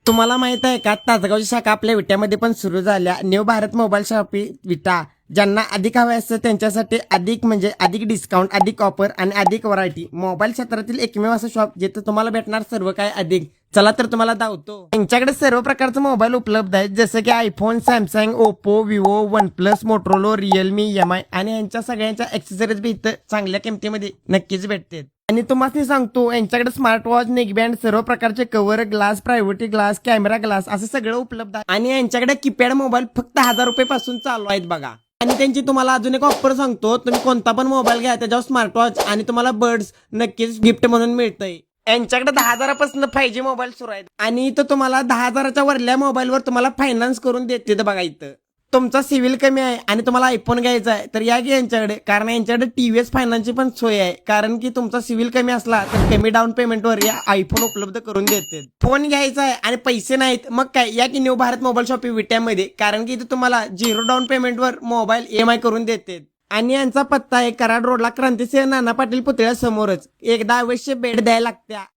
तुम्हाला माहित आहे का, तासगावची शाखा आपल्या विट्यामध्ये पण सुरू झाल्या. न्यू भारत मोबाईल शॉपी विटा. ज्यांना अधिक हवे असतं त्यांच्यासाठी अधिक म्हणजे अधिक डिस्काउंट, अधिक ऑफर आणि अधिक व्हरायटी. मोबाईल क्षेत्रातील एकमेव असं शॉप जिथे तुम्हाला भेटणार सर्व काय अधिक. चला तर तुम्हाला दावतो. त्यांच्याकडे सर्व प्रकारचे मोबाईल उपलब्ध आहेत, जसं की iPhone, Samsung, Oppo, Vivo, OnePlus, Motorola, Realme, MI आणि यांच्या सगळ्यांच्या ॲक्सेसरीज बी इथं चांगल्या किमतीमध्ये नक्कीच भेटतात. आणि तुम्हाला सांगतो, यांच्याकडे स्मार्ट वॉच, नेकबँड, सर्व प्रकारचे cover, glass, privacy glass, camera glass असं सगळं उपलब्ध आहे. आणि यांच्याकडे कीपॅड मोबाईल फक्त 1000 रुपये पासून चालू आहेत बघा. आणि त्यांची तुम्हाला अजून एक ऑफर सांगतो, तुम्ही कोणता पण मोबाईल घ्या त्याच्यावर स्मार्ट वॉच आणि तुम्हाला बर्ड्स नक्कीच गिफ्ट म्हणून मिळतंय. यांच्याकडे 10,000पासून 5G मोबाईल सुरू आहेत आणि इथं तुम्हाला 10,000च्या वरल्या मोबाईलवर तुम्हाला फायनान्स करून देते बघा. इथं तुमचा सिव्हिल कमी आहे आणि तुम्हाला आयफोन घ्यायचा आहे तर या की यांच्याकडे, कारण यांच्याकडे टीव्हीएस फायनान्सची पण सोय आहे. कारण की तुमचा सिव्हिल कमी असला तर कमी डाऊन पेमेंटवर या आयफोन उपलब्ध करून देते. फोन घ्यायचा आहे आणि पैसे नाहीत, मग काय, या की न्यू भारत मोबाईल शॉपी विट्यामध्ये, कारण की इथं तुम्हाला 0 डाऊन पेमेंटवर मोबाईल EMI करून देते. आणि यांचा पत्ता आहे कराड रोडला क्रांतिसिंह नाना पाटील पुतळ्या समोरच. एकदा अवश्य भेट द्यायला लागत्या.